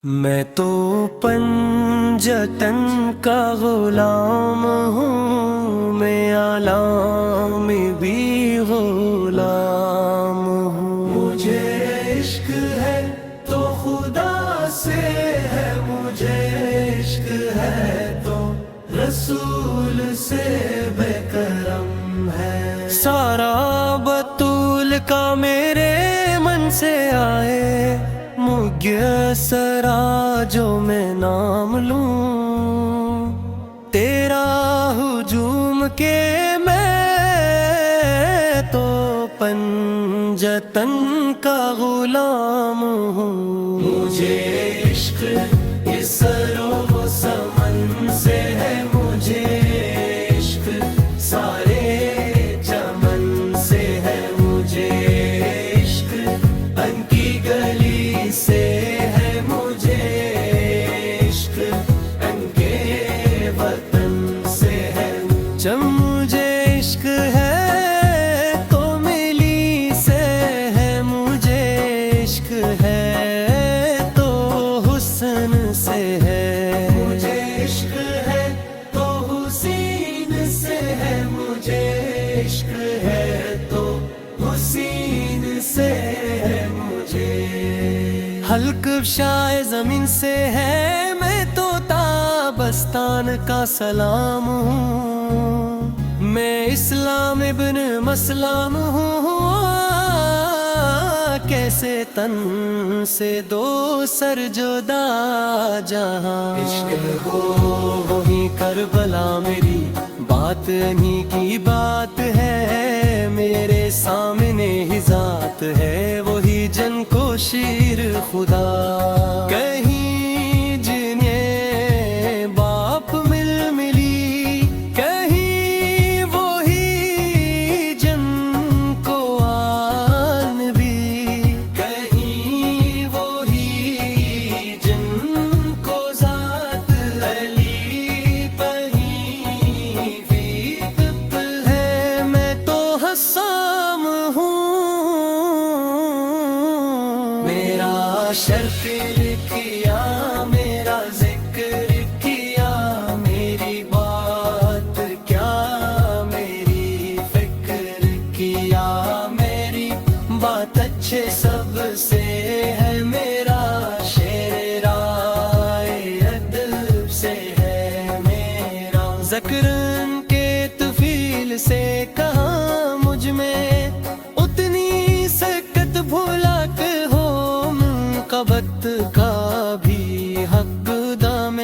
میں تو پنجتن کا غلام ہوں، میں عالم میں بھی غلام ہوں۔ مجھے عشق ہے تو خدا سے ہے، مجھے عشق ہے تو رسول سے بے کرم ہے۔ سارا بطول کا میرے من سے آئے، سرا جو میں نام لوں، تیرا ہجوم کے میں تو پنجتن کا غلام ہوں۔ مجھے عشق اس سرو سمن سے ہے، مجھے عشق سارے چمن سے ہے، مجھے عشق ان کی گلی سے ہے، مجھے عشق ان کے وطن سے ہے۔ جب مجھے عشق ہے تو ملی سے ہے، مجھے عشق ہے تو حسن سے ہے، مجھے عشق ہے تو حسین سے ہے، مجھے عشق ہے تو حسین سے ہے۔ مجھے حلق افشائے زمین سے ہے، میں تو تابستان کا سلام ہوں، میں اسلام ابن مسلم ہوں۔ کیسے تن سے دو سر جدا جہاں، عشق ہو وہی کربلا میری بات انہی کی بات ہے، میرے سامنے ہی ذات ہے وہی جن کو شیر خدا۔ کہیں جنہیں باپ مل ملی، کہیں وہی جن کو آن بھی، کہیں وہی جن کو ذات علی، کہیں بھی طب ہے۔ میں تو حسام ہوں، میرا شرف کیا، میرا ذکر کیا، میری بات کیا، میری فکر کیا، میری بات اچھے سب سے ہے، میرا شعر رائے ادب سے ہے، میرا ذکر ان کے طفیل سے کہاں، مجھ میں اتنی سکت بھولا کہ ہو منقبت کا بھی حق دام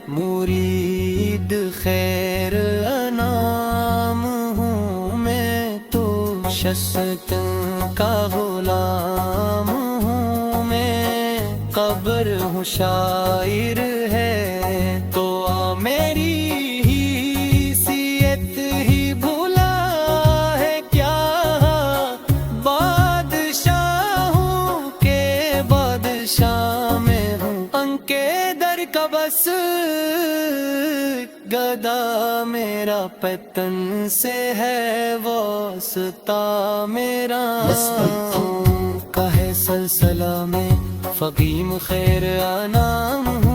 مرید خیر انام ہوں، میں تو شست کا غلام ہوں، میں قبر ہوں شاعر ہے تو میری حیثیت ہی بھولا ہے کیا، بادشاہوں کے بادشاہ میں ہوں، ان کے در کا بس گدا میرا پتن سے ہے واسطہ میرا، کا ہے سلسلہ میں فقیم خیر انام ہوں۔